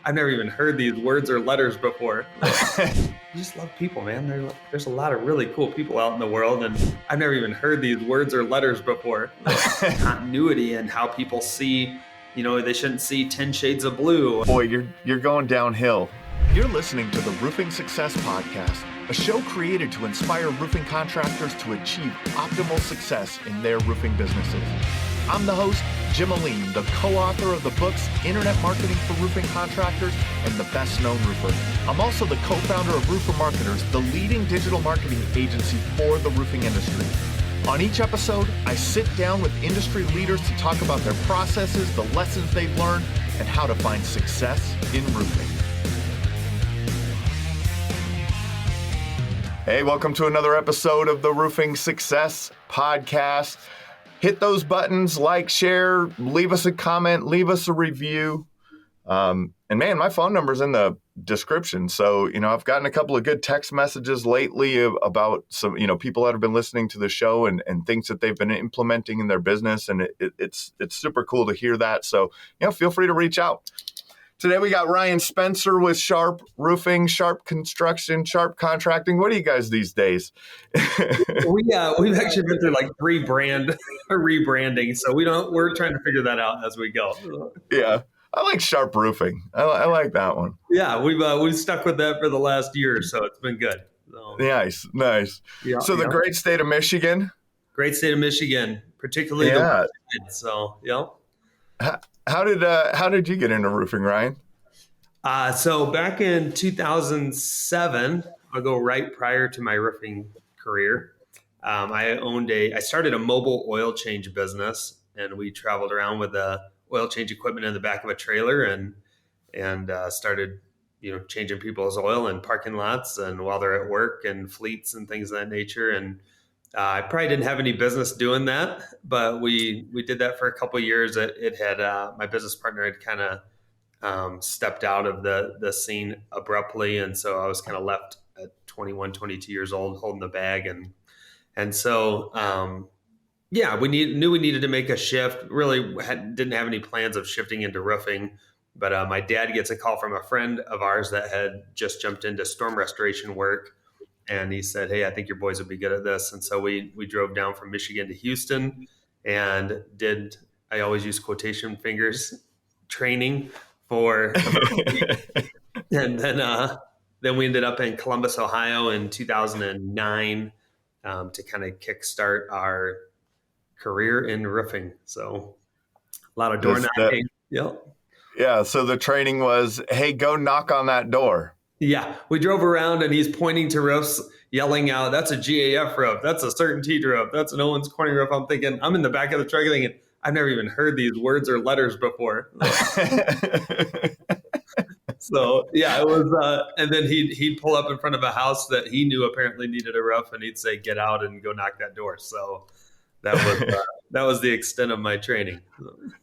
I've never even heard these words or letters before. I just love people, man. There's a lot of really cool people out in the world, and I've never even heard these words or letters before. Continuity and how people see, they shouldn't see 10 shades of blue. Boy, you're going downhill. You're listening to the Roofing Success Podcast, a show created to inspire roofing contractors to achieve optimal success in their roofing businesses. I'm the host, Jim Ahlin, the co-author of the books Internet Marketing for Roofing Contractors and The Best Known Roofer. I'm also the co-founder of Roofer Marketers, the leading digital marketing agency for the roofing industry. On each episode, I sit down with industry leaders to talk about their processes, the lessons they've learned, and how to find success in roofing. Hey, welcome to another episode of the Roofing Success Podcast. Hit those buttons, like, share, leave us a comment, leave us a review. And man, my phone number's in the description. So, I've gotten a couple of good text messages lately about some, people that have been listening to the show and things that they've been implementing in their business. And it's super cool to hear that. So, feel free to reach out. Today we got Ryan Spencer with Sharp Roofing, Sharp Construction, Sharp Contracting. What are you guys these days? We've actually been through like rebranding, so we're trying to figure that out as we go. Yeah, I like Sharp Roofing. I like that one. Yeah, we've stuck with that for the last year, so it's been good. So, nice. Yeah, so the great state of Michigan. Great state of Michigan, particularly the West. So How did you get into roofing, Ryan? So back in 2007, I'll go right prior to my roofing career. I started a mobile oil change business, and we traveled around with the oil change equipment in the back of a trailer and started, changing people's oil in parking lots and while they're at work and fleets and things of that nature. And I probably didn't have any business doing that, but we did that for a couple of years. It had my business partner had kind of stepped out of the scene abruptly, and so I was kind of left at 21, 22 years old holding the bag, and so we knew we needed to make a shift. Really didn't have any plans of shifting into roofing, but my dad gets a call from a friend of ours that had just jumped into storm restoration work. And he said, "Hey, I think your boys would be good at this." And so we drove down from Michigan to Houston and I always use quotation fingers, training for, and then we ended up in Columbus, Ohio in 2009 to kind of kickstart our career in roofing. So a lot of door knocking. Yep. Yeah. So the training was, hey, go knock on that door. Yeah, we drove around and he's pointing to roofs, yelling out, "That's a GAF roof. That's a CertainTeed roof. That's an Owens Corning roof." I'm in the back of the truck thinking, I've never even heard these words or letters before. So yeah, it was, and then he'd pull up in front of a house that he knew apparently needed a roof, and he'd say, "Get out and go knock that door." So that was the extent of my training.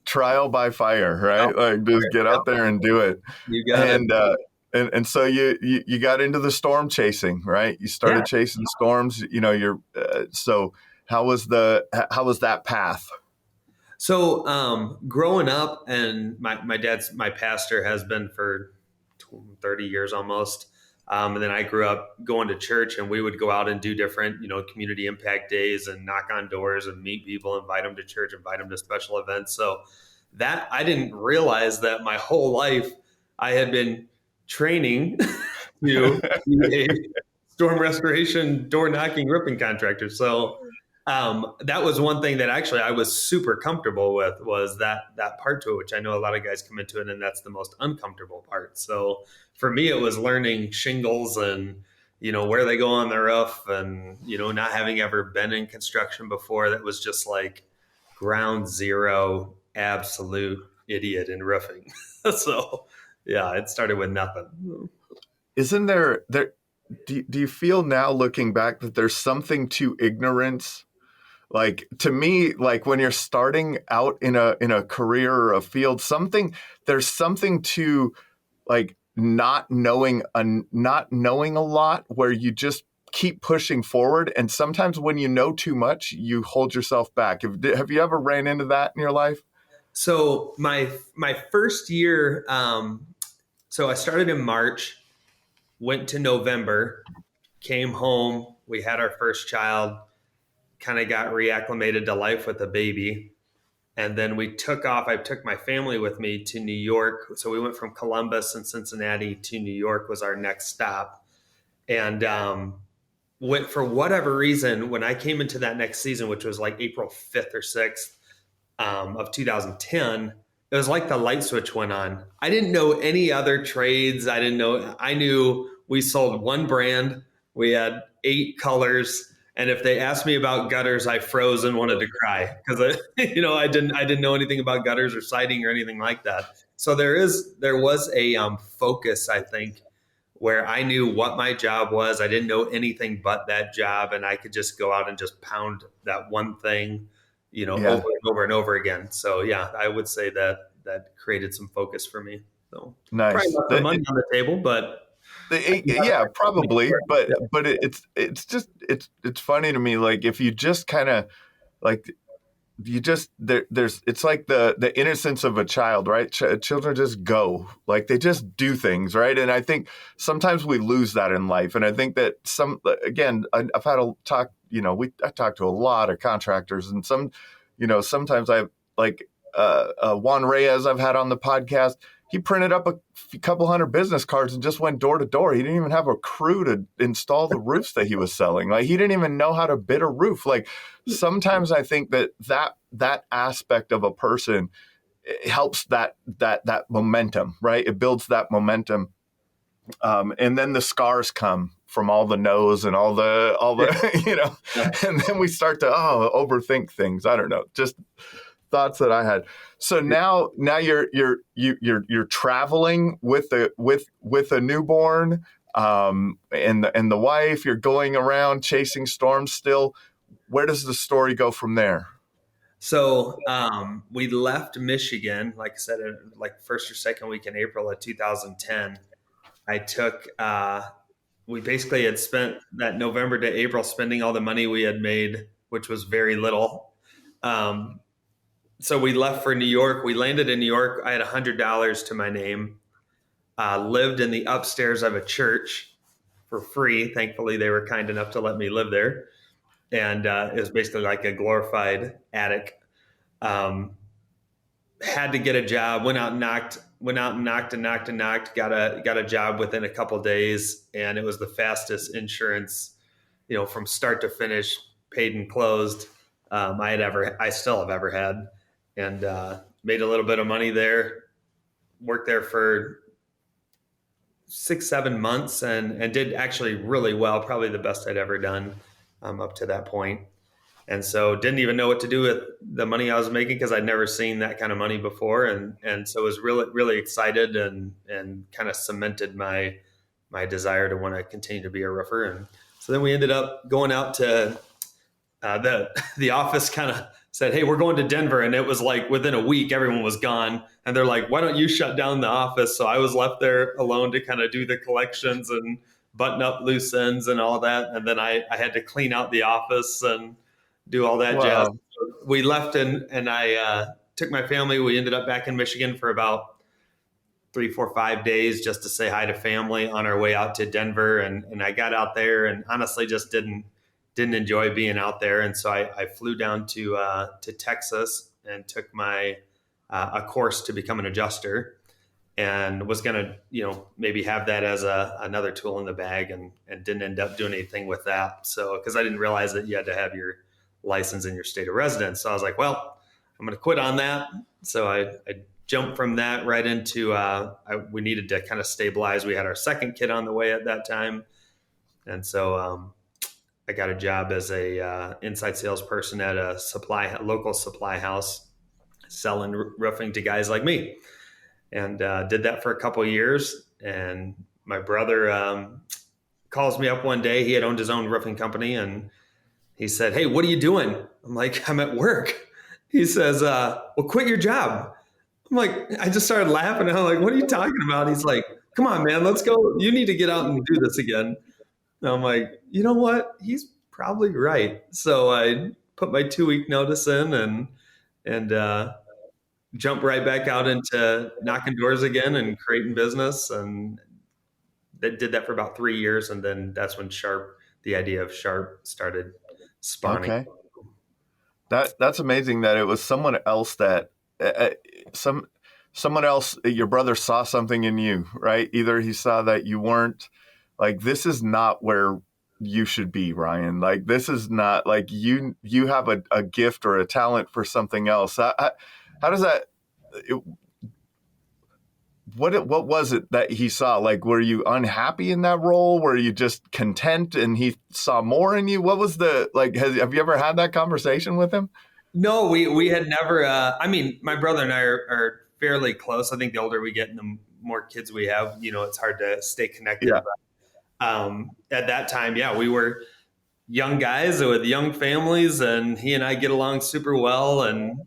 Trial by fire, right? Like just get out there and do it. You got it. And so you got into the storm chasing, right? You started chasing storms. So how was that path? So growing up, and my dad's my pastor, has been for 30 years almost. And then I grew up going to church, and we would go out and do different, community impact days and knock on doors and meet people, invite them to church, invite them to special events. So that I didn't realize that my whole life I had been training to be a storm restoration door knocking roofing contractor. So that was one thing that actually I was super comfortable with, was that part to it, which I know a lot of guys come into it, and that's the most uncomfortable part. So for me, it was learning shingles and where they go on the roof, and not having ever been in construction before. That was just like ground zero, absolute idiot in roofing. So yeah, it started with nothing. Isn't there do you feel now, looking back, that there's something to ignorance? Like, to me, like when you're starting out in a career or a field, there's something to like not knowing a lot, where you just keep pushing forward. And sometimes when you know too much, you hold yourself back. Have you ever ran into that in your life? So my first year, So I started in March, went to November, came home. We had our first child, kind of got reacclimated to life with a baby. And then we took off. I took my family with me to New York. So we went from Columbus and Cincinnati to New York was our next stop. And went for whatever reason, when I came into that next season, which was like April 5th or 6th of 2010, it was like the light switch went on. I didn't know any other trades. I didn't know. I knew we sold one brand. We had 8 colors. And if they asked me about gutters, I froze and wanted to cry because I didn't know anything about gutters or siding or anything like that. So there was a focus, I think, where I knew what my job was. I didn't know anything but that job, and I could just go out and just pound that one thing, over Yeah. and over and over again. So yeah, I would say that created some focus for me. So probably Nice. left the money on the table, but Yeah, probably, but yeah. it's just it's funny to me. Like if you just kind of like you just there's it's like the innocence of a child, right? Children just go, like they just do things, right? And I think sometimes we lose that in life. And I think that I've had a talk, I talked to a lot of contractors, and sometimes I like Juan Reyes I've had on the podcast. He printed up a couple hundred business cards and just went door to door. He didn't even have a crew to install the roofs that he was selling. Like he didn't even know how to bid a roof. Like sometimes I think that aspect of a person helps that momentum, right? It builds that momentum, and then the scars come from all the no's and all the Yeah. and then we start to overthink things. I don't know, just thoughts that I had. So now you're traveling with a newborn, and the wife. You're going around chasing storms still. Where does the story go from there? So we left Michigan, like I said, like first or second week in April of 2010. I took. We basically had spent that November to April spending all the money we had made, which was very little. Um, so we left for New York. We landed in New York. I had $100 to my name. Lived in the upstairs of a church for free. Thankfully, they were kind enough to let me live there, and it was basically like a glorified attic. Um, had to get a job. Went out and knocked. Got a job within a couple days, and it was the fastest insurance, from start to finish, paid and closed, I still have ever had, and made a little bit of money there. Worked there for 6, 7 months, and did actually really well. Probably the best I'd ever done up to that point. And so didn't even know what to do with the money I was making because I'd never seen that kind of money before, and so was really really excited and kind of cemented my desire to want to continue to be a roofer. And so then we ended up going out to the office. Kind of said, "Hey, we're going to Denver," and it was like within a week everyone was gone, and they're like, "Why don't you shut down the office?" So I was left there alone to kind of do the collections and button up loose ends and all that, and then I had to clean out the office and do all that jazz. Wow. We left and I took my family. We ended up back in Michigan for about 3, 4, 5 days just to say hi to family on our way out to Denver. And I got out there and honestly just didn't enjoy being out there. And so I flew down to Texas and took my a course to become an adjuster, and was going to maybe have that as another tool in the bag, and didn't end up doing anything with that. So because I didn't realize that you had to have your license in your state of residence. So I was like, well, I'm going to quit on that. So I jumped from that right into we needed to kind of stabilize. We had our second kid on the way at that time, and so I got a job as a inside salesperson at a local supply house, selling roofing to guys like me, and did that for a couple of years. And my brother calls me up one day. He had owned his own roofing company, and he said, "Hey, what are you doing?" I'm like, "I'm at work." He says, "Well, quit your job." I'm like, I just started laughing. I'm like, "What are you talking about?" He's like, "Come on, man, let's go. You need to get out and do this again." And I'm like, you know what? He's probably right. So I put my 2 week notice in and jump right back out into knocking doors again and creating business, and that did that for about 3 years, and then that's when the idea of Sharp started spawning. Okay. That's amazing that it was someone else that uh, some someone else, your brother saw something in you, right? Either he saw that you weren't like, this is not where you should be, Ryan. Like, this is not like you have a gift or a talent for something else. How does that? It, what was it that he saw? Like, were you unhappy in that role? Were you just content and he saw more in you? What was the like? Have you ever had that conversation with him? No, we had never. I mean, my brother and I are fairly close. I think the older we get and the more kids we have, it's hard to stay connected. Yeah. But at that time, yeah, we were young guys with young families, and he and I get along super well, and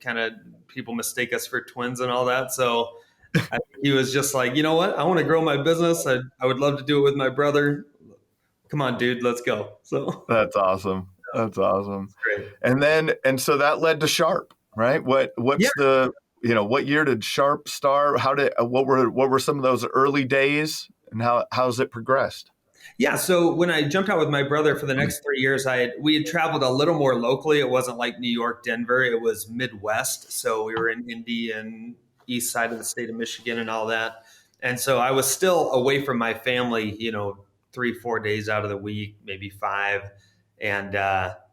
kind of people mistake us for twins and all that. So I think he was just like, you know what, I want to grow my business. I would love to do it with my brother. Come on, dude, let's go. So That's awesome. That's awesome. it's great. And so that led to Sharp, right? Yeah. What's the what year did Sharp start? What were some of those early days, and how's it progressed? Yeah, so when I jumped out with my brother for the next 3 years, we had traveled a little more locally. It wasn't like New York, Denver. It was Midwest. So we were in Indy and east side of the state of Michigan and all that. And so I was still away from my family, 3, 4 days out of the week, maybe five. And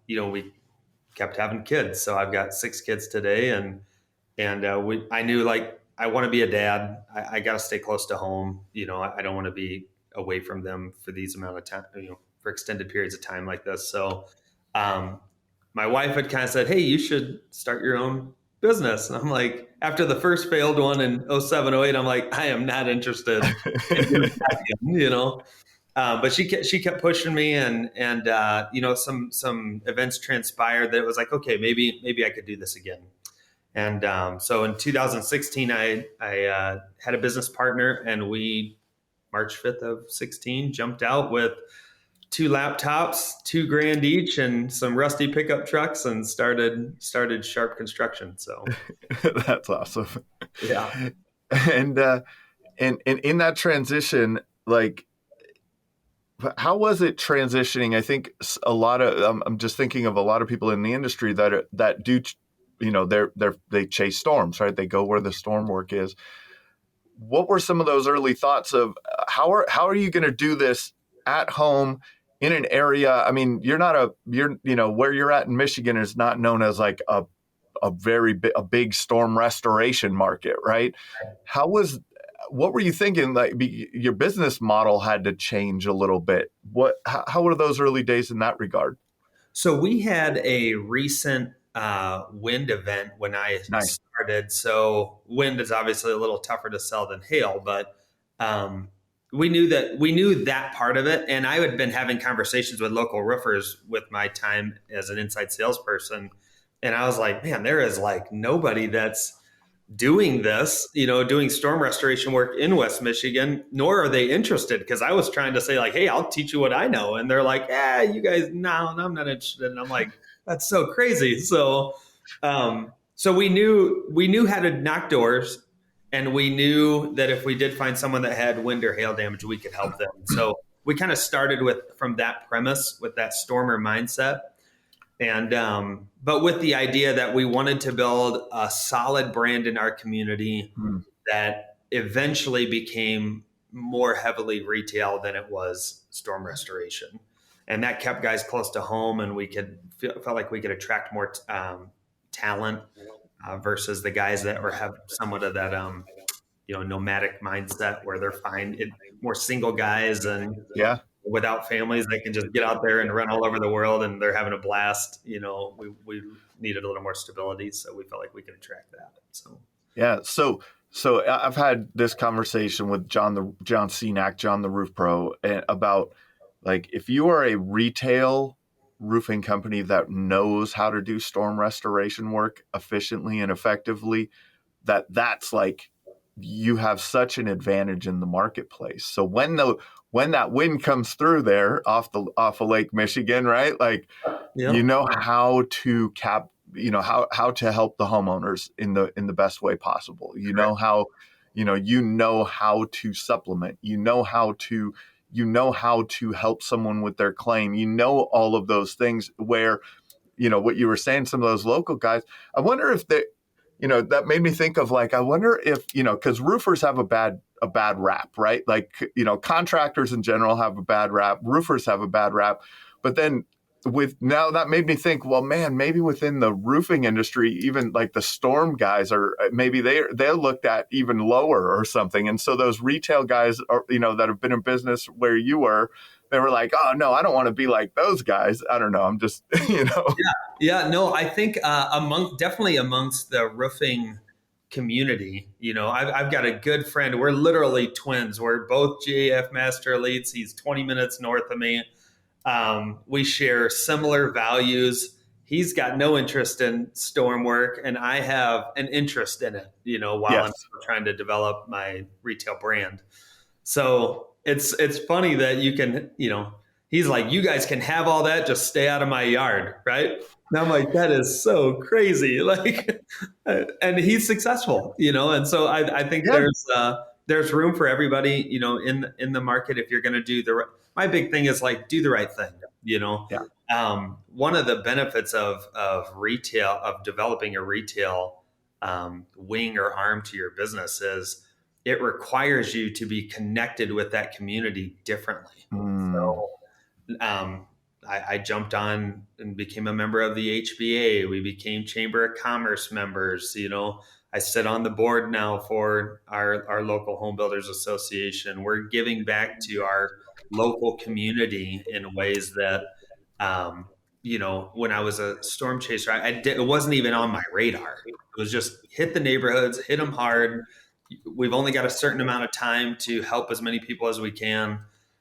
we kept having kids. So I've got 6 kids today, and I knew, like, I want to be a dad. I got to stay close to home. I don't want to be away from them for these amount of time, for extended periods of time like this. So, um, my wife had kind of said, "Hey, you should start your own business." And I'm like, after the first failed one in 07, 08, I'm like, I am not interested in doing that again. But she kept pushing me, and some events transpired that it was like, okay, maybe I could do this again. And so in 2016, I had a business partner, and we March 5th of 16 jumped out with 2 laptops, $2,000 each, and some rusty pickup trucks, and started Sharp Construction. So That's awesome. yeah. And and in that transition, like, how was it transitioning? I think a lot of I'm just thinking of a lot of people in the industry that do, they chase storms, right? They go where the storm work is. What were some of those early thoughts of how are you going to do this at home in an area? I mean, where you're at in Michigan is not known as like a big storm restoration market, right? What were you thinking? Like, your business model had to change a little bit. How were those early days in that regard? So we had a recent wind event when I Nice. started. So wind is obviously a little tougher to sell than hail, but we knew that part of it. And I had been having conversations with local roofers with my time as an inside salesperson, and I was like, man, there is like nobody that's doing this, doing storm restoration work in West Michigan, nor are they interested, because I was trying to say, like, hey, I'll teach you what I know. And they're like, you guys, no, I'm not interested. And I'm like, that's so crazy. So we knew how to knock doors, and we knew that if we did find someone that had wind or hail damage, we could help them. So we kind of started from that premise, with that stormer mindset. And but with the idea that we wanted to build a solid brand in our community Hmm. that eventually became more heavily retail than it was storm restoration, and that kept guys close to home, and we felt like we could attract more talent versus the guys that have somewhat of that nomadic mindset, where they're fine, more single guys and Yeah. without families. They can just get out there and run all over the world, and they're having a blast. We needed a little more stability, so we felt like we could attract that. So Yeah. So I've had this conversation with John Cenac, John the Roof Pro, about, like, if you are a retail roofing company that knows how to do storm restoration work efficiently and effectively, that's like, you have such an advantage in the marketplace. So when that wind comes through there off of Lake Michigan, right? Like, yeah, how to how to help the homeowners in the best way possible. Correct. How to supplement, how to help someone with their claim, all of those things where, what you were saying, some of those local guys, I wonder if they, that made me think of, like, I wonder if, because roofers have a bad rap, right? Like, contractors in general have a bad rap, roofers have a bad rap. But then now that made me think, well, man, maybe within the roofing industry, even like the storm guys are, maybe they're looked at even lower or something. And so those retail guys are, that have been in business where you were, they were like, oh no, I don't want to be like those guys. I don't know. I'm just, Yeah, no, I think definitely amongst the roofing community, I've got a good friend. We're literally twins. We're both GAF Master Elites. He's 20 minutes north of me. We share similar values. He's got no interest in storm work, and I have an interest in it, while I'm Yes. trying to develop my retail brand. So it's funny that you can, he's like, you guys can have all that, just stay out of my yard, right? And I'm like, that is so crazy. Like, and he's successful, and so I think Yeah. there's room for everybody, in the market if you're going to do my big thing is like, do the right thing, you know. Yeah. One of the benefits of retail, of developing a retail wing or arm to your business is it requires you to be connected with that community differently. Mm. So I jumped on and became a member of the HBA. We became Chamber of Commerce members. I sit on the board now for our local home builders association. We're giving back to our local community in ways that, when I was a storm chaser, it wasn't even on my radar. It was just hit the neighborhoods, hit them hard. We've only got a certain amount of time to help as many people as we can.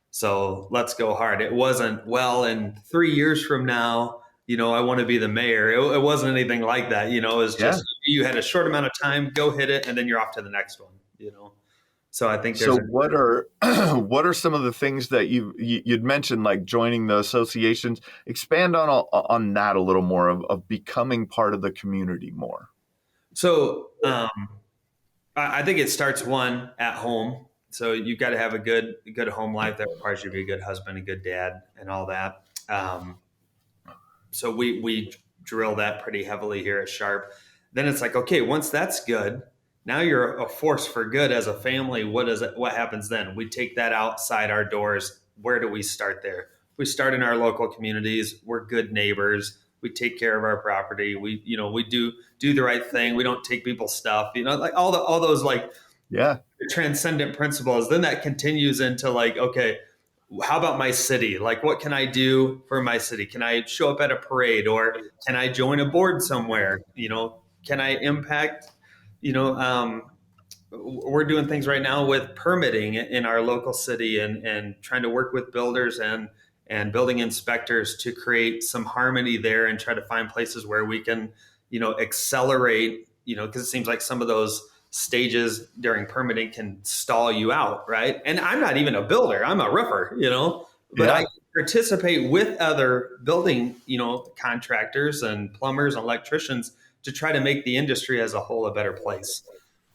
So let's go hard. It wasn't, well, in 3 years from now, I want to be the mayor. It wasn't anything like that. It was Yeah. just, you had a short amount of time, go hit it, and then you're off to the next one. So I think So what are what are some of the things that you'd mentioned, like joining the associations? Expand on that a little more, of becoming part of the community more. So I think it starts at home. So you've got to have a good home life that requires you to be a good husband, a good dad, and all that. So we drill that pretty heavily here at Sharp. Then it's like, okay, once that's good, now you're a force for good as a family. What happens then? We take that outside our doors. Where do we start there? We start in our local communities. We're good neighbors. We take care of our property. We do the right thing. We don't take people's stuff. Like all those, like, Yeah. transcendent principles. Then that continues into, like, okay, how about my city? Like, what can I do for my city? Can I show up at a parade, or can I join a board somewhere? Can I impact? We're doing things right now with permitting in our local city, and trying to work with builders and building inspectors to create some harmony there, and try to find places where we can, accelerate, because it seems like some of those stages during permitting can stall you out, right? And I'm not even a builder, I'm a roofer, but Yeah. I participate with other building, contractors and plumbers and electricians to try to make the industry as a whole a better place.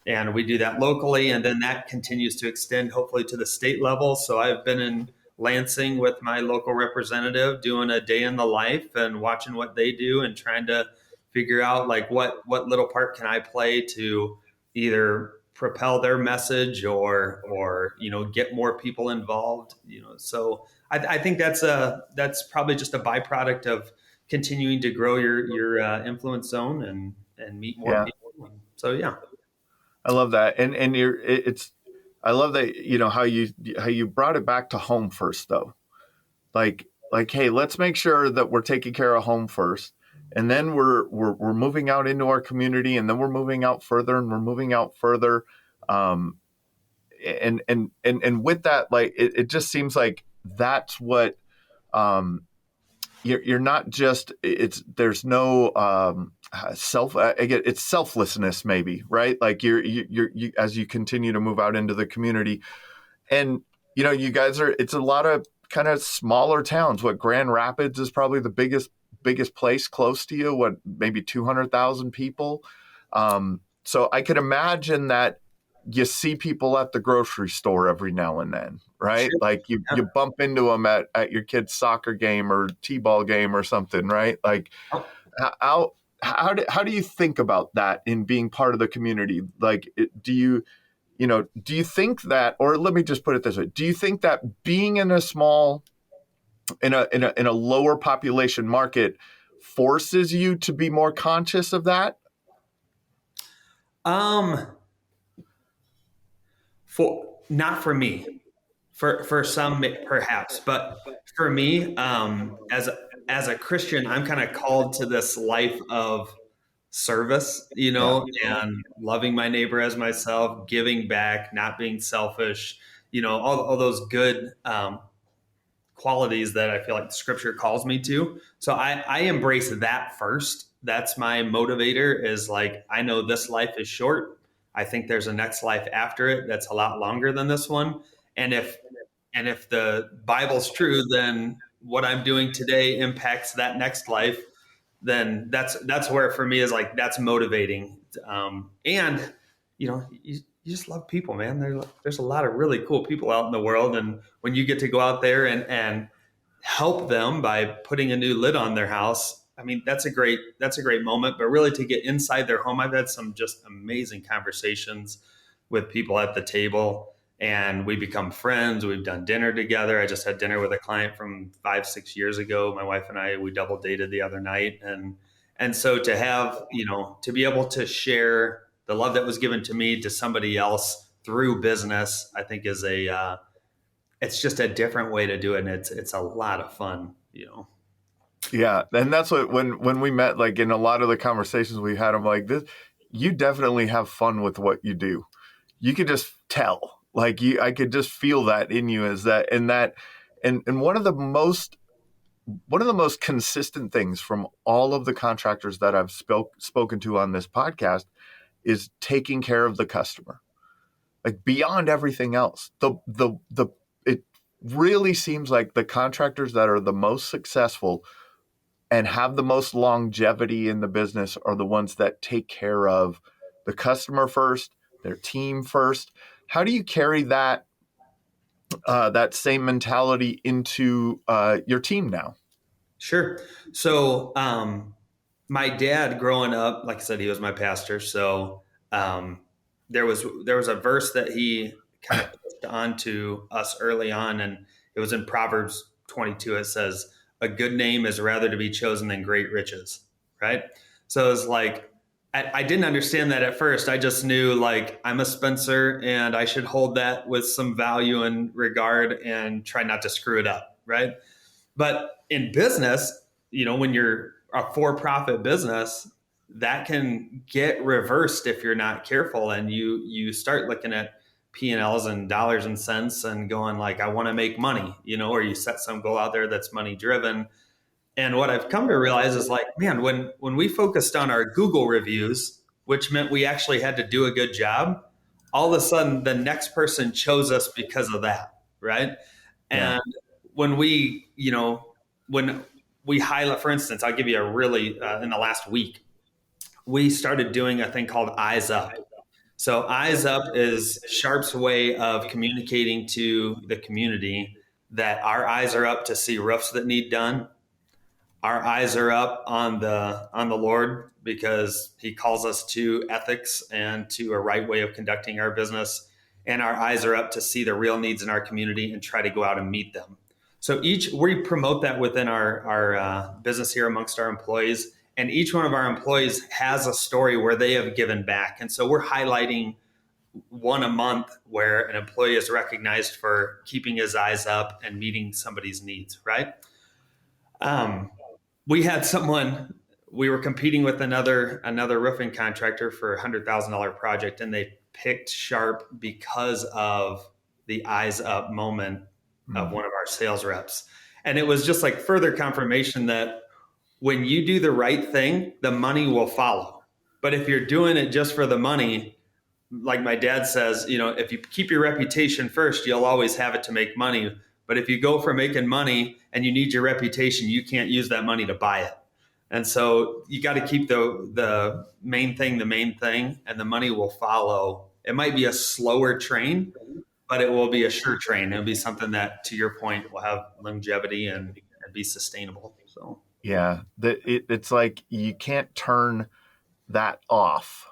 And we do that locally, and then that continues to extend hopefully to the state level. So I've been in Lansing with my local representative doing a day in the life and watching what they do, and trying to figure out, like, what little part can I play to either propel their message, or get more people involved. So I think that's probably just a byproduct of continuing to grow your influence zone, and meet more Yeah. people. So yeah. I love that. And I love that, how you brought it back to home first, though. Like, hey, let's make sure that we're taking care of home first. And then we're moving out into our community, and then we're moving out further, and we're moving out further. And with that, like, it just seems like that's what, you're not just, there's no, again, it's selflessness, maybe, right? Like, you as you continue to move out into the community, and you guys it's a lot of kind of smaller towns. What, Grand Rapids is probably the biggest place close to you, what, maybe 200,000 people. So I could imagine that you see people at the grocery store every now and then, right? Sure. Like you bump into them at your kid's soccer game or t-ball game or something, right? Like how how do you think about that in being part of the community? Like, do you think that, or let me just put it this way, do you think that being in a small, in a lower population market forces you to be more conscious of that? Um, for not for me, for some perhaps, but for me, as a Christian, I'm kind of called to this life of service, Yeah. and loving my neighbor as myself, giving back, not being selfish, all those good qualities that I feel like the scripture calls me to. So I embrace that first. That's my motivator, is like, I know this life is short. I think there's a next life after it that's a lot longer than this one. And if the Bible's true, then what I'm doing today impacts that next life. Then that's where for me is like, that's motivating. And you just love people, man. There's a lot of really cool people out in the world, and when you get to go out there and help them by putting a new lid on their house, I mean, that's a great moment. But really, to get inside their home, I've had some just amazing conversations with people at the table, and we become friends. We've done dinner together. I just had dinner with a client from 5-6 years ago. My wife and I, we double dated the other night, and so to have, to be able to share the love that was given to me to somebody else through business, I think is it's just a different way to do it, and it's a lot of fun. Yeah, and that's what, when we met, like in a lot of the conversations we had, I'm like, this, you definitely have fun with what you do. You could just tell, like, I could just feel that in you, as that, and one of the most consistent things from all of the contractors that I've spoken to on this podcast is taking care of the customer, like beyond everything else. It really seems like the contractors that are the most successful and have the most longevity in the business are the ones that take care of the customer first, their team first. How do you carry that same mentality into your team now? Sure. So, my dad growing up, like I said, he was my pastor. So, there was a verse that he kind of pushed onto us early on, and it was in Proverbs 22. It says, "A good name is rather to be chosen than great riches." Right. So it's like, I didn't understand that at first. I just knew, like, I'm a Spencer, and I should hold that with some value and regard and try not to screw it up. Right. But in business, when you're a for-profit business, that can get reversed if you're not careful, and you start looking at P&Ls and dollars and cents and going like, I want to make money, or you set some goal out there that's money driven. And what I've come to realize is, like, man, when we focused on our Google reviews, which meant we actually had to do a good job, all of a sudden the next person chose us because of that, right? Yeah. And when when we highlight, for instance, I'll give you a really, in the last week, we started doing a thing called Eyes Up. So Eyes Up is Sharp's way of communicating to the community that our eyes are up to see roofs that need done. Our eyes are up on the Lord, because he calls us to ethics and to a right way of conducting our business. And our eyes are up to see the real needs in our community and try to go out and meet them. So we promote that within our business here amongst our employees. And each one of our employees has a story where they have given back. And so we're highlighting one a month where an employee is recognized for keeping his eyes up and meeting somebody's needs, right? We had someone, we were competing with another roofing contractor for a $100,000 project, and they picked Sharp because of the eyes up moment of one of our sales reps. And it was just like further confirmation that when you do the right thing, the money will follow. But if you're doing it just for the money, like my dad says, if you keep your reputation first, you'll always have it to make money. But if you go for making money and you need your reputation, you can't use that money to buy it. And so you got to keep the main thing, and the money will follow. It might be a slower train, but it will be a sure train. It'll be something that, to your point, will have longevity and be sustainable. So Yeah, it's like you can't turn that off,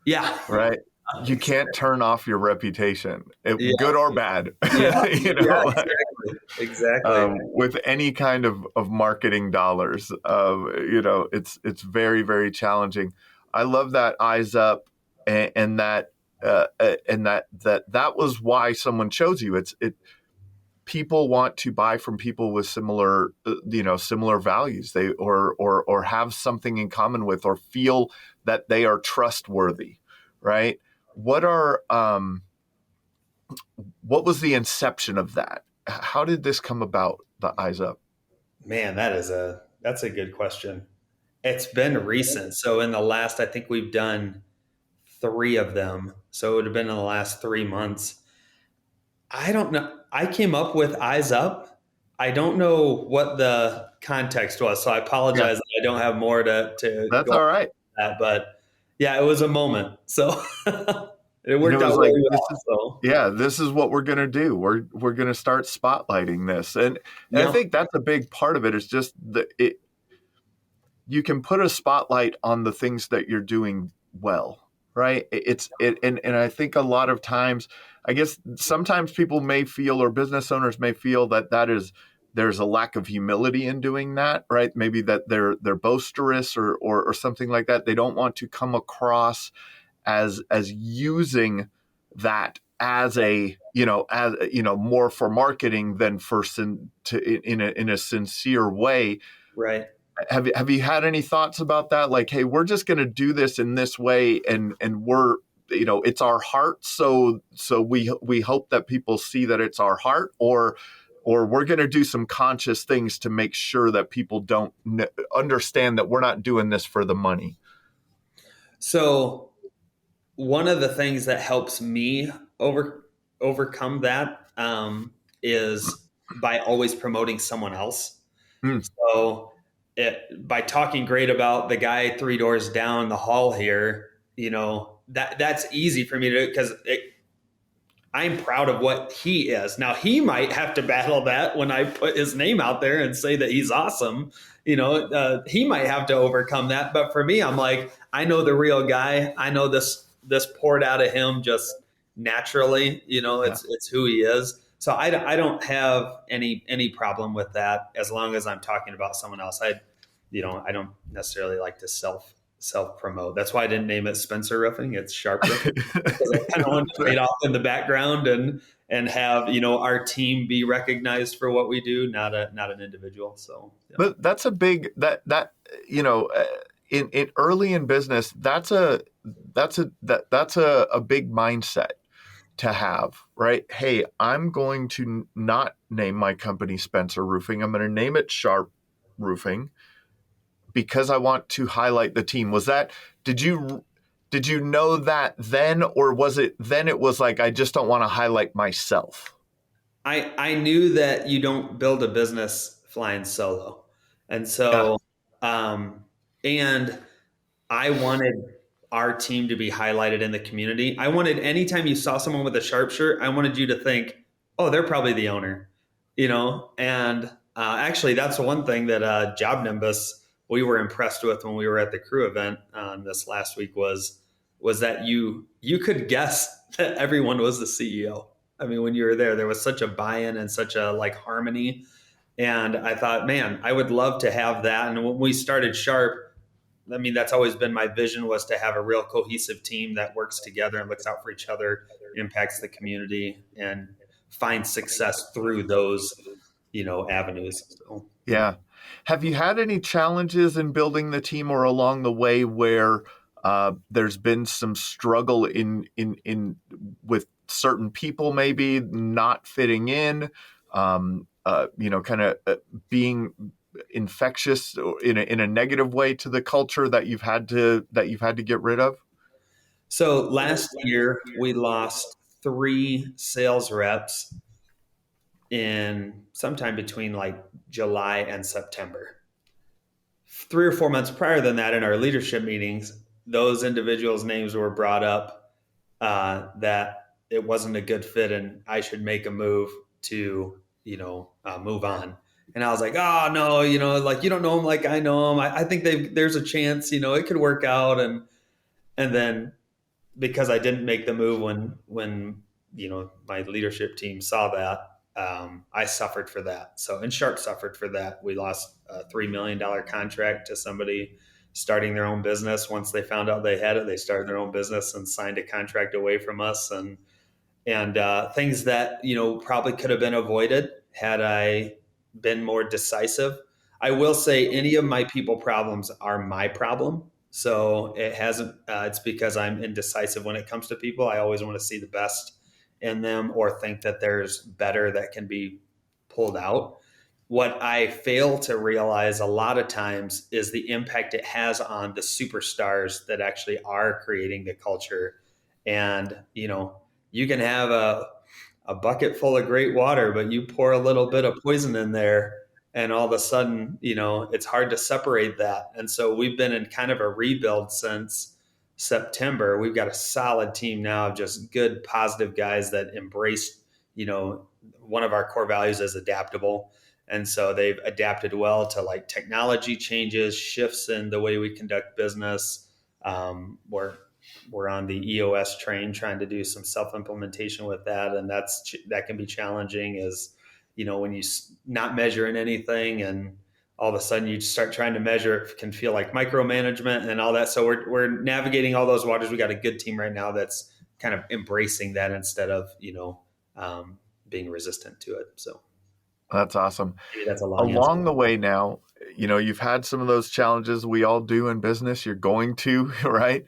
yeah, right? You can't exactly. turn off your reputation, Yeah, good or bad. yeah, you yeah, know, exactly, exactly. with any kind of marketing dollars, it's very, very challenging. I love that eyes up, and that was why someone chose you. It People want to buy from people with similar similar values, they or have something in common with, or feel that they are trustworthy, right? What are um what was the inception of that? How did this come about, the eyes up? Man, that's a good question. It's been recent. So in the last, I think we've done three of them. So it would have been in the last 3 months. I don't know. I came up with Eyes Up. I don't know what the context was, so I Yeah, apologize that I don't have more to that's go on all right. that. But yeah, it was a moment. So it And it worked out was like, really this well. is So yeah, this is what we're going to do. We're going to start spotlighting this. And I yeah, think that's a big part of it, is just you can put a spotlight on the things that you're doing well, right? And I think a lot of times, I guess sometimes people may feel, or business owners may feel, there's a lack of humility in doing that, right? Maybe that they're boisterous, or something like that. They don't want to come across as using that as more for marketing than in a sincere way. right. Have you had any thoughts about that? Like, hey, we're just going to do this in this way, and we're, it's our heart. So we hope that people see that it's our heart, or we're going to do some conscious things to make sure that people don't understand that we're not doing this for the money. So one of the things that helps me overcome that is by always promoting someone else. Hmm. So by talking great about the guy three doors down the hall here, that's easy for me to do because I'm proud of what he is. Now he might have to battle that when I put his name out there and say that he's awesome. He might have to overcome that. But for me, I'm like, I know the real guy. I know this poured out of him just naturally. Yeah. It's who he is. So I don't have any problem with that as long as I'm talking about someone else. I don't necessarily like to self promote. That's why I didn't name it Spencer Roofing. It's Sharp Roofing because I kind of wanted to fade off in the background and have our team be recognized for what we do, not an individual. So yeah. But that's a big you know uh, in early in business, that's a big mindset to have, right? Hey, I'm going to not name my company Spencer Roofing. I'm going to name it Sharp Roofing, because I want to highlight the team. Was that did you know that then, or was it then it was like, I just don't want to highlight myself? I knew that you don't build a business flying solo, and Yeah. so um, and I wanted our team to be highlighted in the community. I wanted anytime you saw someone with a sharp shirt, I wanted you to think, oh, they're probably the owner, And actually, that's one thing that Job Nimbus we were impressed with when we were at the crew event this last week was that you could guess that everyone was the CEO. I mean, when you were there was such a buy-in and such a like harmony. And I thought, man, I would love to have that. And when we started Sharp, I mean, that's always been my vision was to have a real cohesive team that works together and looks out for each other, impacts the community, and finds success through those, avenues. So, yeah. Yeah. Have you had any challenges in building the team, or along the way, where there's been some struggle in with certain people maybe not fitting in, kind of being infectious, or in a negative way, to the culture that you've had to get rid of? So last year we lost three sales reps in sometime between like July and September. 3 or 4 months prior than that, in our leadership meetings, those individuals' names were brought up, that it wasn't a good fit and I should make a move to, move on. And I was like, oh no, like you don't know them like I know them. I think there's a chance, it could work out. And then because I didn't make the move when my leadership team saw that, I suffered for that. So, and Sharp suffered for that. We lost a $3 million contract to somebody starting their own business. Once they found out they had it, they started their own business and signed a contract away from us. And things that probably could have been avoided had I been more decisive. I will say any of my people problems are my problem. So it hasn't. It's because I'm indecisive when it comes to people. I always want to see the best in them or think that there's better that can be pulled out. What I fail to realize a lot of times is the impact it has on the superstars that actually are creating the culture. And you can have a bucket full of great water, but you pour a little bit of poison in there, and all of a sudden, it's hard to separate that. And so we've been in kind of a rebuild since September. We've got a solid team now of just good, positive guys that embrace, one of our core values is adaptable. And so they've adapted well to like technology changes, shifts in the way we conduct business. We're on the EOS train trying to do some self implementation with that, and that can be challenging. Is when you not measuring anything, and all of a sudden you start trying to measure, it can feel like micromanagement and all that. So we're navigating all those waters. We got a good team right now that's kind of embracing that instead of being resistant to it. So That's awesome. maybe that's a long answer. Along the way now, you've had some of those challenges we all do in business. You're going to, right?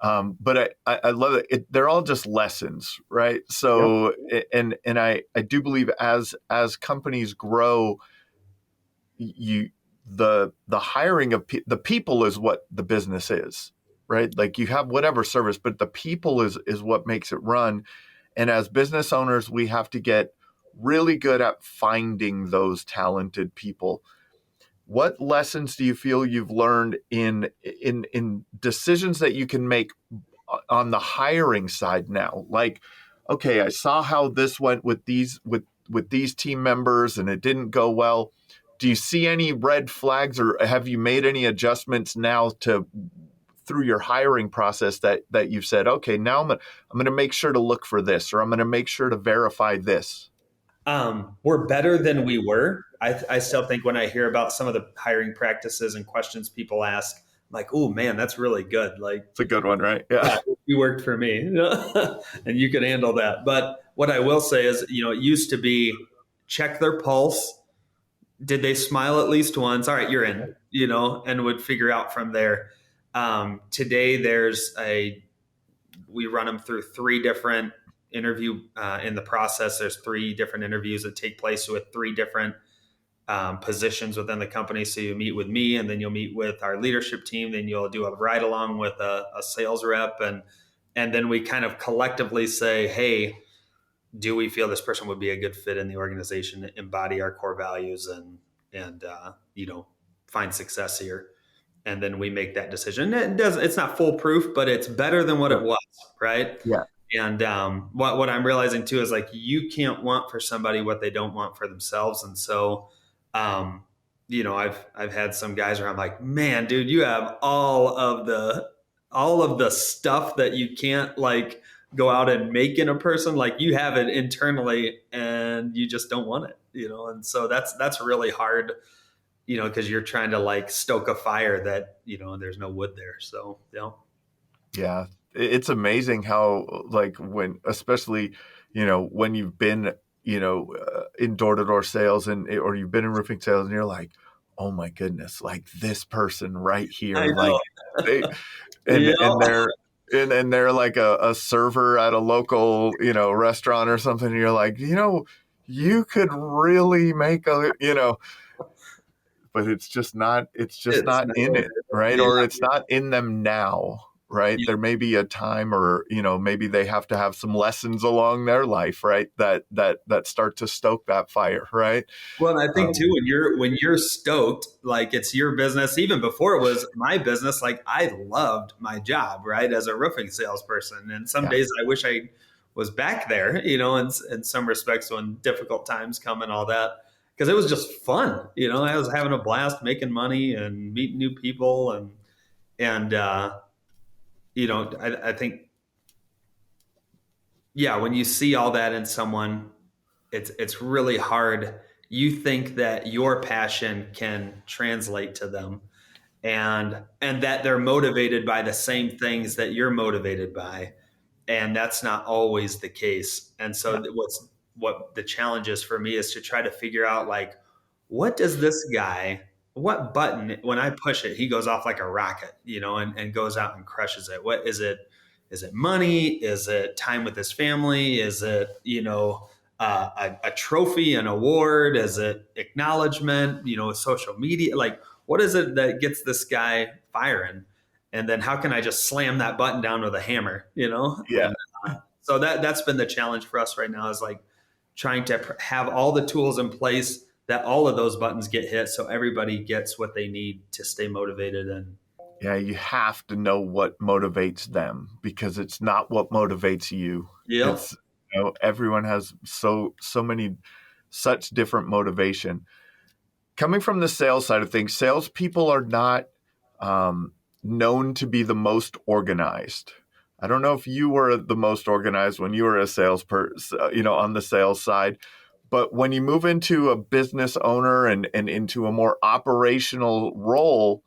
But I love it. They're all just lessons, right? Yep. So, and I do believe as companies grow, the hiring of the people is what the business is, right? Like you have whatever service, but the people is what makes it run. And as business owners, we have to get really good at finding those talented people. What lessons do you feel you've learned in decisions that you can make on the hiring side now? Like, okay, I saw how this went with these team members and it didn't go well. Do you see any red flags, or have you made any adjustments now to through your hiring process that you've said, okay, now I'm going to make sure to look for this, or I'm going to make sure to verify this? We're better than we were. I still think when I hear about some of the hiring practices and questions people ask, I'm like, oh man, that's really good. Like, It's a good one, right? yeah, Yeah. you worked for me, and you could handle that. But what I will say is, it used to be check their pulse. Did they smile at least once? All right, you're in, and would figure out from there. Today, we run them through 3 different interview in the process. There's 3 different interviews that take place with 3 different positions within the company. So you meet with me, and then you'll meet with our leadership team. Then you'll do a ride along with a sales rep, and then we kind of collectively say, hey, do we feel this person would be a good fit in the organization, embody our core values, and find success here. And then we make that decision. It's not foolproof, but it's better than what it was, right? Yeah. And what I'm realizing too is like you can't want for somebody what they don't want for themselves. And so, I've had some guys where I'm like, man, dude, you have all of the stuff that you can't like go out and make in a person. Like you have it internally, and you just don't want it, And so that's really hard, because you're trying to like stoke a fire that there's no wood there. So Yeah. It's amazing how, like, especially, when you've been, in door-to-door sales or you've been in roofing sales, and you're like, oh my goodness, like this person right I here, like know. they, Yeah. and they're like a server at a local, restaurant or something. And you're like, you could really make but it's just not It's in no, it, right? yeah. Or it's not in them now, right? Yeah. There may be a time, or maybe they have to have some lessons along their life, right? That start to stoke that fire, right? Well, and I think too, Um, when you're stoked, like it's your business, even before it was my business, like I loved my job, right? As a roofing salesperson. And some yeah, days I wish I was back there, in some respects when difficult times come and all that. Because it was just fun. I was having a blast making money and meeting new people and I think, yeah, when you see all that in someone, it's really hard. You think that your passion can translate to them, and that they're motivated by the same things that you're motivated by, and that's not always the case. And so yeah, what the challenge is for me is to try to figure out, like, what does this guy, what button, when I push it, he goes off like a rocket, and goes out and crushes it. What is it? Is it money? Is it time with his family? Is it, a trophy, an award? Is it acknowledgement, social media? Like, what is it that gets this guy firing? And then how can I just slam that button down with a hammer, yeah. And so that's been the challenge for us right now, is like trying to have all the tools in place that all of those buttons get hit, so everybody gets what they need to stay motivated. And Yeah, you have to know what motivates them, because it's not what motivates you. yep. It's everyone has so many such different motivation. Coming from the sales side of things, salespeople are not um, known to be the most organized. I don't know if you were the most organized when you were a salesperson, on the sales side, but when you move into a business owner and into a more operational role,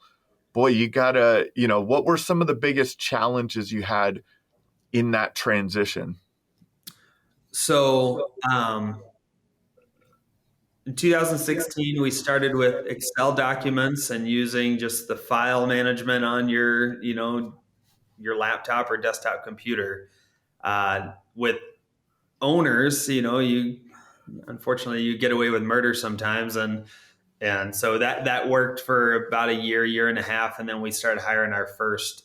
boy, you gotta, what were some of the biggest challenges you had in that transition? So in 2016, we started with Excel documents and using just the file management on your laptop or desktop computer. With owners, you unfortunately you get away with murder sometimes, and so that worked for about a year and a half, and then we started hiring our first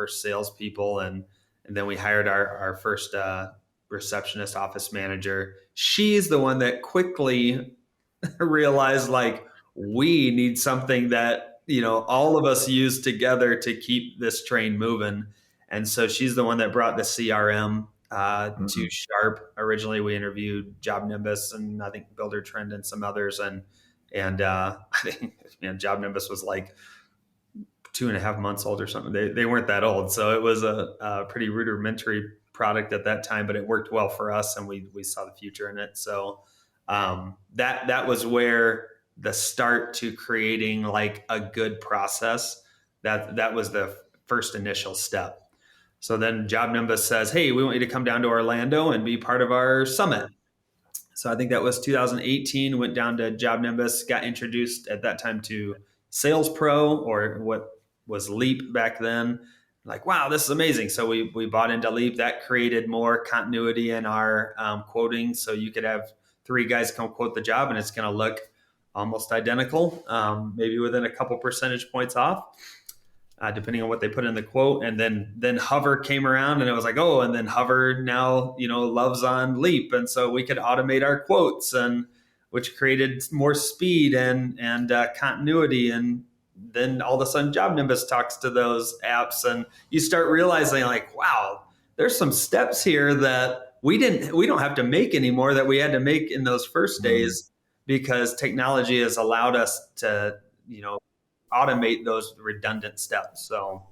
salespeople, and then we hired our first receptionist, office manager. She's the one that quickly realized, like, we need something that all of us use together to keep this train moving. And so she's the one that brought the CRM to Mhm. Sharp. Originally we interviewed Job Nimbus and I think Builder Trend and some others, and I think Job Nimbus was like 2.5 months old or something. They weren't that old, so it was a pretty rudimentary product at that time, but it worked well for us, and we saw the future in it. So that was where the start to creating like a good process. That was the first initial step. So then Job Nimbus says, "Hey, we want you to come down to Orlando and be part of our summit." So I think that was 2018. Went down to Job Nimbus, got introduced at that time to Sales Pro, or what was Leap back then. Like, wow, this is amazing. So we bought into Leap. That created more continuity in our quoting. So you could have three guys come quote the job, and it's going to look almost identical, maybe within a couple percentage points off, depending on what they put in the quote. And then Hover came around, and it was like, oh, and then Hover now loves on Leap, and so we could automate our quotes, and which created more speed and continuity. And then all of a sudden, Job Nimbus talks to those apps, and you start realizing, like, wow, there's some steps here that we don't have to make anymore that we had to make in those first Mhm. days, because technology has allowed us to automate those redundant steps. So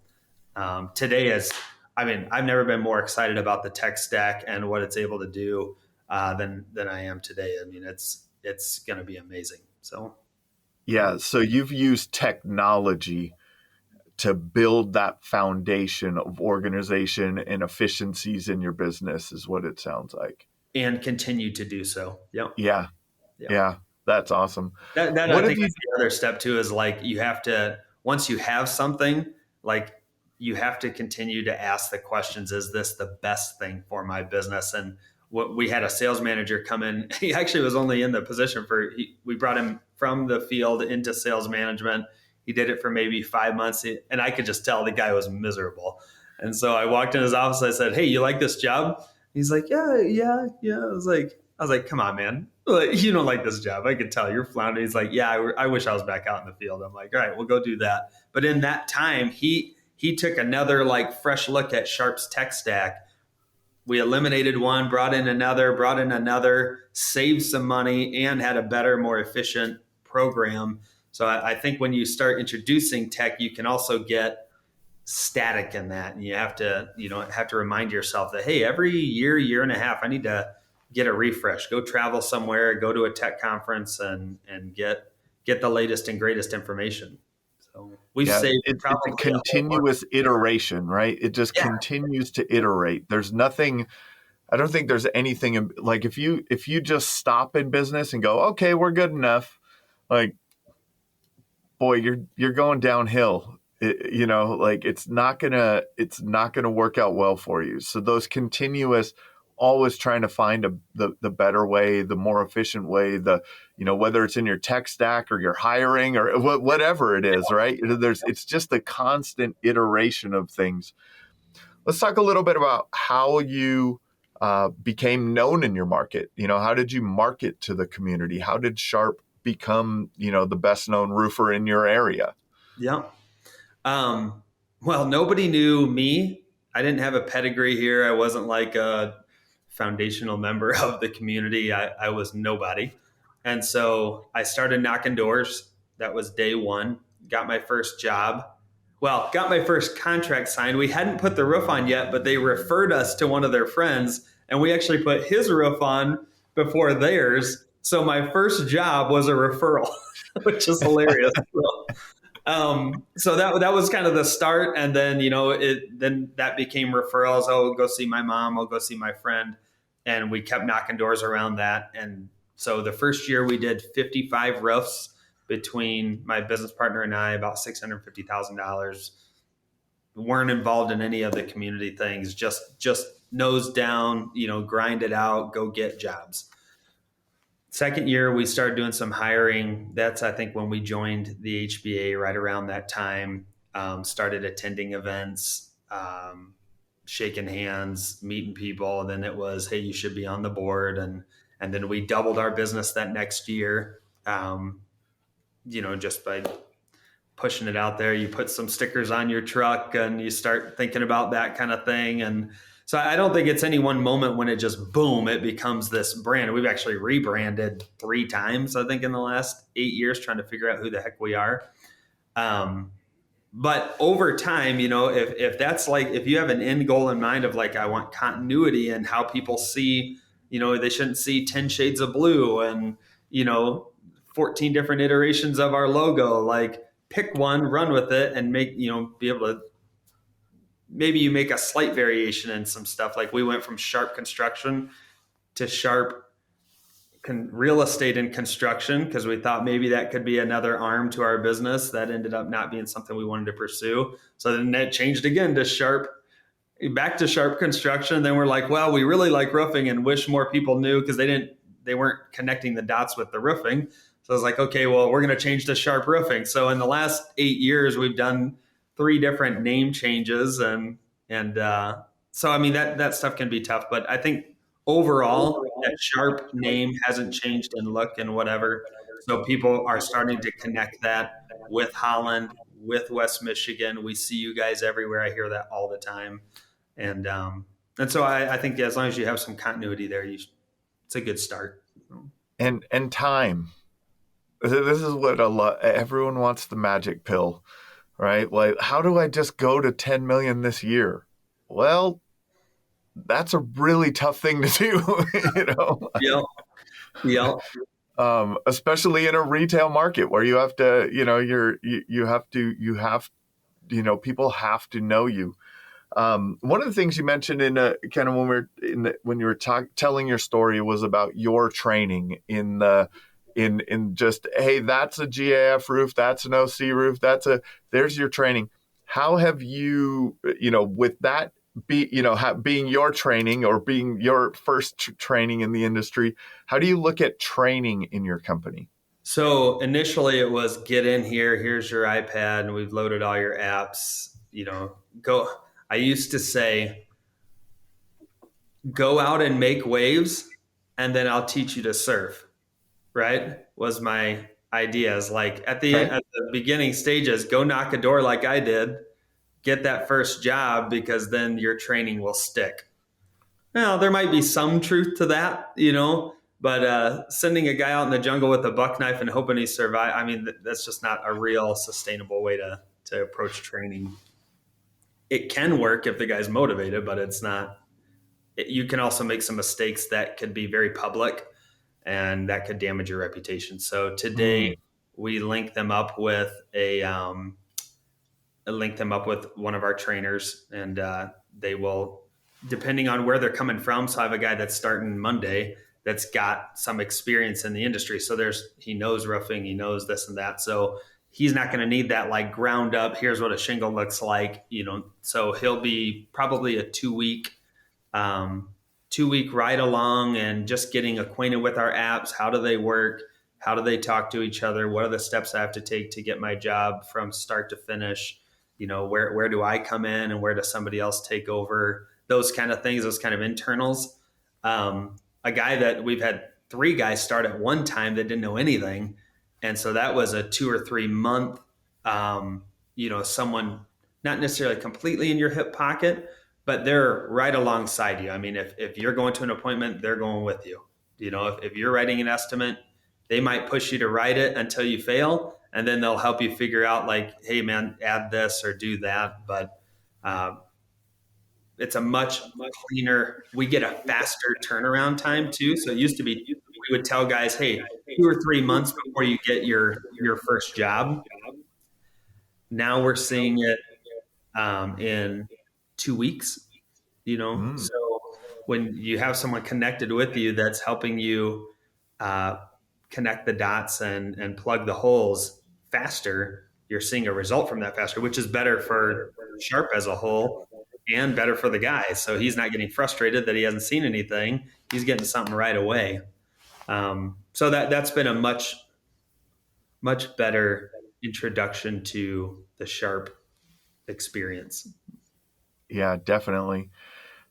today is, I mean, I've never been more excited about the tech stack and what it's able to do than I am today. I mean, it's going to be amazing. So Yeah, so you've used technology to build that foundation of organization and efficiencies in your business, is what it sounds like. and continue to do so. Yep. Yeah, Yep. yeah, that's awesome. That I What have think you? is the other step too, is like you have to, once you have something, like you have to continue to ask the questions, is this the best thing for my business? And what we had a sales manager come in, he actually was only in the position we brought him from the field into sales management. He did it for maybe 5 months, and I could just tell the guy was miserable. And so I walked in his office. I said, "Hey, you like this job?" He's like, "Yeah, yeah, yeah." I was like, "Come on, man. Like, you don't like this job. I could tell you're floundering." He's like, "Yeah, I wish I was back out in the field." I'm like, "All right, we'll go do that." But in that time, he took another like fresh look at Sharp's tech stack. We eliminated one, brought in another, saved some money, and had a better, more efficient program. So I think when you start introducing tech, you can also get static in that, and you have to remind yourself that, hey, every year and a half, I need to get a refresh, go travel somewhere, go to a tech conference, and get the latest and greatest information. So we've Yeah, saved it's a probably a whole market. continuous iteration, right? It just Yeah, continues to iterate. There's nothing. I don't think there's anything like if you just stop in business and go, okay, we're good enough. Like, boy, you're going downhill. Like it's not gonna work out well for you. So those continuous, always trying to find the better way, the more efficient way, whether it's in your tech stack or your hiring or whatever it is, right? It's just a constant iteration of things. Let's talk a little bit about how you became known in your market. How did you market to the community? How did Sharp become, the best known roofer in your area? yeah. Um, well, nobody knew me. I didn't have a pedigree here. I wasn't like a foundational member of the community. I was nobody. And so I started knocking doors. That was day one. Got my first job. Well, got my first contract signed. We hadn't put the roof on yet, but they referred us to one of their friends, and we actually put his roof on before theirs. So my first job was a referral, which is hilarious. So that was kind of the start, and then then that became referrals. Oh, go see my mom. I'll go see my friend, and we kept knocking doors around that. And so the first year we did 55 roofs between my business partner and I, about $650,000. Weren't involved in any of the community things. Just nose down, grind it out, go get jobs. Second year, we started doing some hiring. That's, I think, when we joined the HBA right around that time. Started attending events, shaking hands, meeting people. And then it was, hey, you should be on the board. And then we doubled our business that next year, just by pushing it out there. You put some stickers on your truck and you start thinking about that kind of thing. And so I don't think it's any one moment when it just boom, it becomes this brand. We've actually rebranded 3 times, I think, in the last 8 years, trying to figure out who the heck we are. But over time, if that's like, if you have an end goal in mind of like, I want continuity and how people see, they shouldn't see 10 shades of blue and, 14 different iterations of our logo, like pick one, run with it, and make, be able to, maybe you make a slight variation in some stuff. Like we went from Sharp Construction to Sharp Real Estate and Construction because we thought maybe that could be another arm to our business. That ended up not being something we wanted to pursue. So then that changed again to back to Sharp Construction. Then we're like, well, we really like roofing and wish more people knew because they weren't connecting the dots with the roofing. So I was like, okay, well, we're going to change to Sharp Roofing. So in the last 8 years, we've done 3 different name changes, and so I mean that stuff can be tough. But I think overall, that Sharp name hasn't changed in look and whatever. So people are starting to connect that with Holland, with West Michigan. We see you guys everywhere. I hear that all the time, and so I think as long as you have some continuity there, it's a good start. And time. This is what everyone wants, the magic pill, right? Like, how do I just go to 10 million this year? Well, that's a really tough thing to do, Yeah, yeah. Especially in a retail market where you have to, people have to know you. One of the things you mentioned in kind of when you were telling your story was about your training in just, hey, that's a GAF roof, that's an OC roof, there's your training. How have you, with that being your training or being your first training in the industry, how do you look at training in your company? So initially it was get in here, here's your iPad, and we've loaded all your apps. Go. I used to say, go out and make waves, and then I'll teach you to surf. Right? Was my idea is like Okay. at the beginning stages, go knock a door like I did, get that first job because then your training will stick. Now, there might be some truth to that, but sending a guy out in the jungle with a buck knife and hoping he survives, I mean, that's just not a real sustainable way to approach training. It can work if the guy's motivated, but it's not. You can also make some mistakes that could be very public and that could damage your reputation. So today Mm. we link them up with one of our trainers, and they will, depending on where they're coming from. So I have a guy that's starting Monday that's got some experience in the industry. So he knows roofing, he knows this and that. So he's not going to need that like ground up. Here's what a shingle looks like, So he'll be probably a 2 week ride along and just getting acquainted with our apps. How do they work? How do they talk to each other? What are the steps I have to take to get my job from start to finish? Where do I come in and where does somebody else take over? Those kind of things, those kind of internals. A guy that we've had 3 guys start at one time that didn't know anything. And so that was a 2 or 3 month, someone not necessarily completely in your hip pocket, but they're right alongside you. I mean, if you're going to an appointment, they're going with you. If you're writing an estimate, they might push you to write it until you fail, and then they'll help you figure out like, hey, man, add this or do that. But uh, it's a much cleaner. We get a faster turnaround time too. So it used to be we would tell guys, hey, 2 or 3 months before you get your first job. Now we're seeing it in 2 weeks. Mm. So when you have someone connected with you that's helping you uh, connect the dots and plug the holes faster, you're seeing a result from that faster, which is better for Sharp as a whole and better for the guy. So he's not getting frustrated that he hasn't seen anything. He's getting something right away. So that's been a much better introduction to the Sharp experience. Yeah, definitely.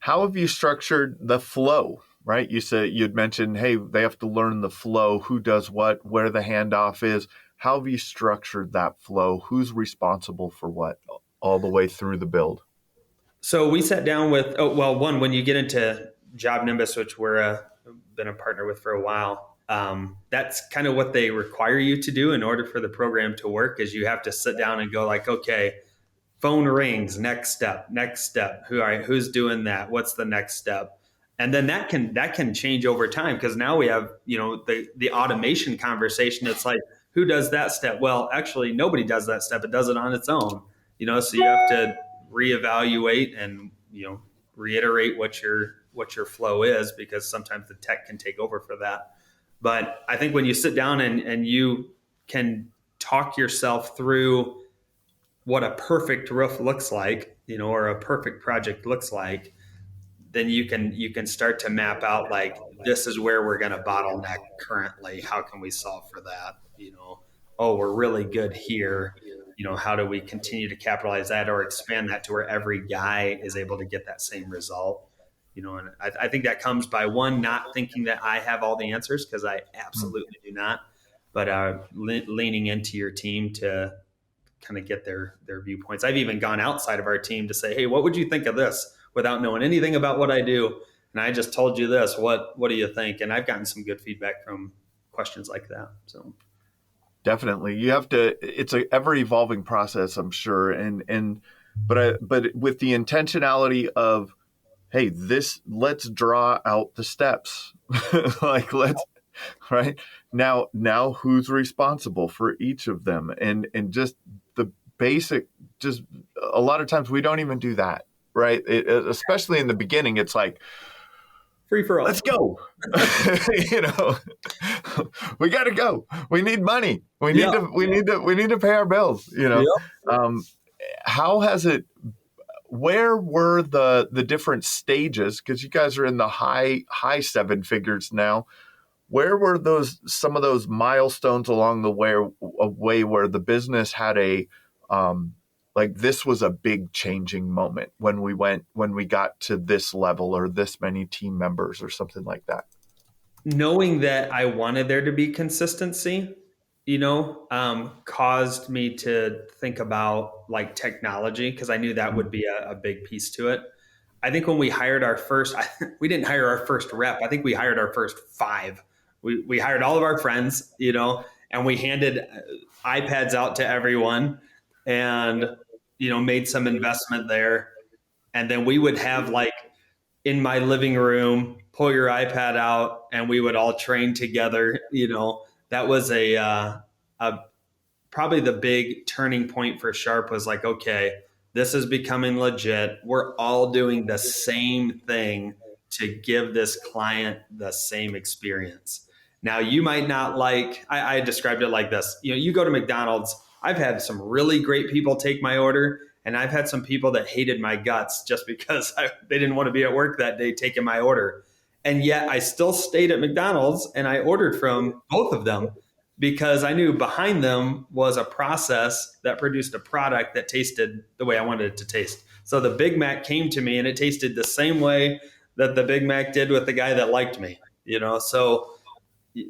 How have you structured the flow? Right? You'd mentioned, hey, they have to learn the flow, who does what, where the handoff is. How have you structured that flow? Who's responsible for what all the way through the build? So we sat down with, one, when you get into Job Nimbus, which we're been a partner with for a while, that's kind of what they require you to do in order for the program to work. Is you have to sit down and go like, okay, phone rings, next step. Who's doing that? What's the next step? And then that can change over time, because now we have the automation conversation. It's like, who does that step? Well, actually, nobody does that step. It does it on its own. So you have to reevaluate and reiterate what your flow is, because sometimes the tech can take over for that. But I think when you sit down and you can talk yourself through what a perfect roof looks like, or a perfect project looks like, then you can start to map out like, this is where we're going to bottleneck currently. How can we solve for that? Oh, we're really good here. How do we continue to capitalize that or expand that to where every guy is able to get that same result? And I think that comes by, one, not thinking that I have all the answers, because I absolutely do not, but leaning into your team to kind of get their viewpoints. I've even gone outside of our team to say, hey, what would you think of this, without knowing anything about what I do? And I just told you this. What do you think? And I've gotten some good feedback from questions like that. So Definitely, you have to. It's a ever evolving process, I'm sure, but with the intentionality of, hey, let's draw out the steps, like let's right now who's responsible for each of them, and just the basic. Just a lot of times we don't even do that, right? Especially in the beginning, it's like, free for all. let's go. you know, we got to go. We need money. We need to pay our bills. How has it? Where were the different stages? Because you guys are in the high seven figures now. Where were some of those milestones along the way where the business had um, like this was a big changing moment when we got to this level or this many team members or something like that? Knowing that I wanted there to be consistency, caused me to think about like technology because I knew that would be a big piece to it. I think when we hired our first, we didn't hire our first rep. I think we hired our first five. We hired all of our friends, and we handed iPads out to everyone and, made some investment there. And then we would have like in my living room, pull your iPad out, and we would all train together. That was a probably the big turning point for Sharp was like, okay, this is becoming legit. We're all doing the same thing to give this client the same experience. Now, you might not I described it like this. You go to McDonald's, I've had some really great people take my order, and I've had some people that hated my guts just because they didn't want to be at work that day taking my order. And yet I still stayed at McDonald's and I ordered from both of them because I knew behind them was a process that produced a product that tasted the way I wanted it to taste. So the Big Mac came to me and it tasted the same way that the Big Mac did with the guy that liked me, So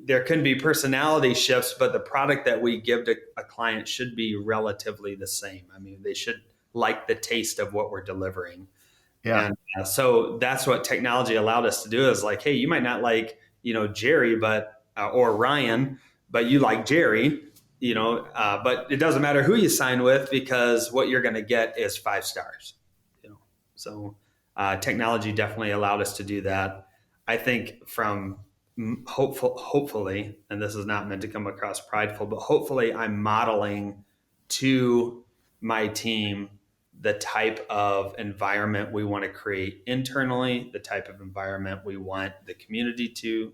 there can be personality shifts, but the product that we give to a client should be relatively the same. I mean, they should like the taste of what we're delivering. Yeah. And so that's what technology allowed us to do is like, hey, you might not like, Jerry, or Ryan, but you like Jerry, but it doesn't matter who you sign with because what you're going to get is 5 stars. So technology definitely allowed us to do that. I think from hopefully, and this is not meant to come across prideful, but hopefully I'm modeling to my team the type of environment we want to create internally, the type of environment we want the community to,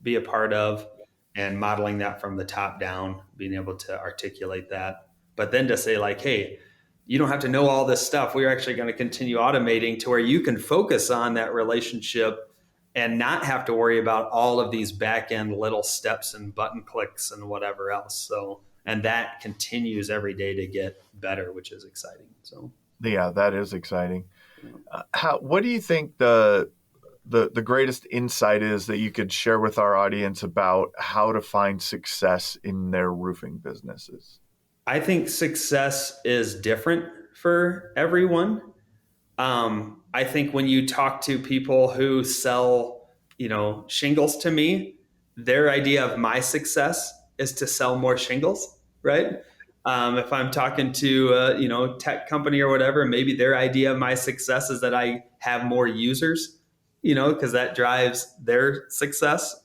be a part of, and modeling that from the top down, being able to articulate that. But then to say, like, hey, you don't have to know all this stuff. We're actually going to continue automating to where you can focus on that relationship and not have to worry about all of these back end little steps and button clicks and whatever else. So, and that continues every day to get better, which is exciting. So, Yeah, that is exciting. What do you think the greatest insight is that you could share with our audience about how to find success in their roofing businesses? I think success is different for everyone. I think when you talk to people who sell, shingles to me, their idea of my success is to sell more shingles, right? If I'm talking to tech company or whatever, maybe their idea of my success is that I have more users, because that drives their success.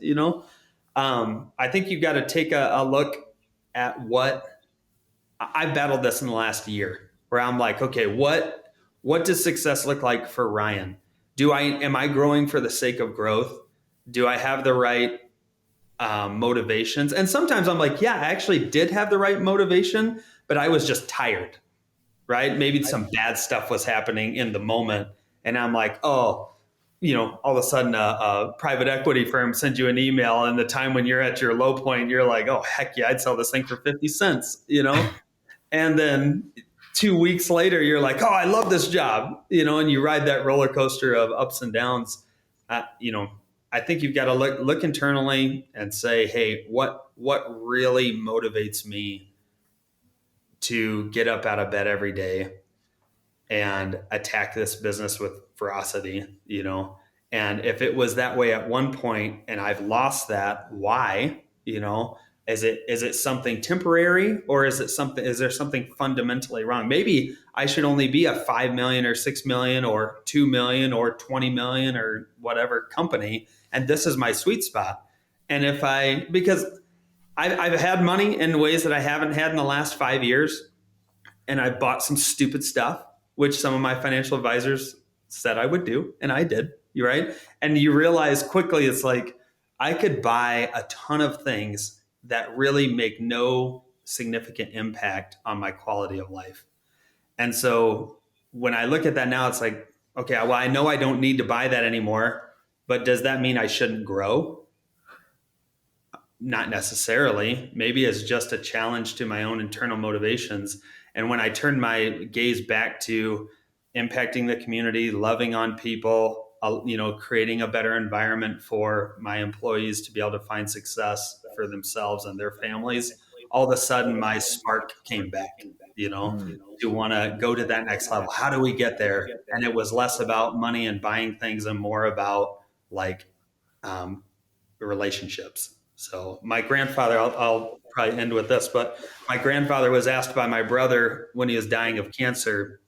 I think you've got to take a look at what I've battled this in the last year, where I'm like, okay, what does success look like for Ryan? Am I growing for the sake of growth? Do I have the right motivations? And sometimes I'm like, yeah, I actually did have the right motivation, but I was just tired, right? Maybe some bad stuff was happening in the moment. And I'm like, oh, all of a sudden a private equity firm sends you an email, and the time when you're at your low point, you're like, oh, heck yeah, I'd sell this thing for 50 cents. And then 2 weeks later, you're like, oh, I love this job, and you ride that roller coaster of ups and downs. Uh, you know, I think you've got to look internally and say, hey, what really motivates me to get up out of bed every day and attack this business with ferocity. And if it was that way at one point and I've lost that, why? Is it something temporary, or is there something fundamentally wrong? Maybe I should only be a 5 million or 6 million or 2 million or 20 million or whatever company, and this is my sweet spot. And because I've had money in ways that I haven't had in the last 5 years, and I bought some stupid stuff, which some of my financial advisors said I would do, and I did. You're right. And you realize quickly, it's like I could buy a ton of things that really make no significant impact on my quality of life. And so when I look at that now, it's like, okay, well, I know I don't need to buy that anymore, but does that mean I shouldn't grow? Not necessarily. Maybe it's just a challenge to my own internal motivations. And when I turned my gaze back to impacting the community, loving on people, creating a better environment for my employees to be able to find success for themselves and their families, all of a sudden my spark came back, to want to go to that next level. How do we get there? And it was less about money and buying things and more about like um, relationships. So my grandfather, I'll probably end with this, but my grandfather was asked by my brother when he was dying of cancer.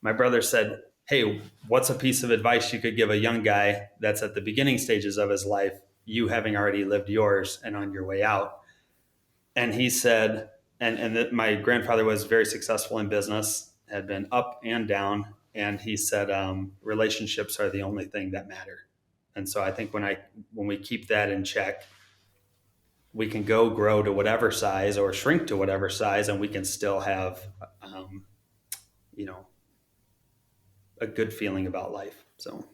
My brother said, "Hey, what's a piece of advice you could give a young guy that's at the beginning stages of his life, you having already lived yours and on your way out?" And he said, and that my grandfather was very successful in business, had been up and down. And he said, relationships are the only thing that matter. And so I think when we keep that in check, we can grow to whatever size or shrink to whatever size, and we can still have, you know, a good feeling about life. So,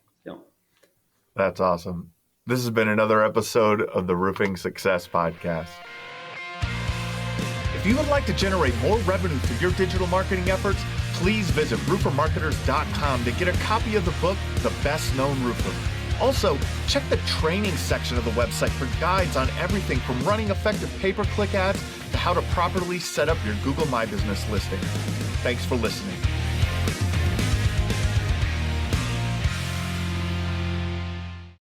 That's awesome. This has been another episode of the Roofing Success Podcast. If you would like to generate more revenue through your digital marketing efforts, please visit roofermarketers.com to get a copy of the book, The Best Known Roofer. Also, check the training section of the website for guides on everything from running effective pay-per-click ads to how to properly set up your Google My Business listing. Thanks for listening.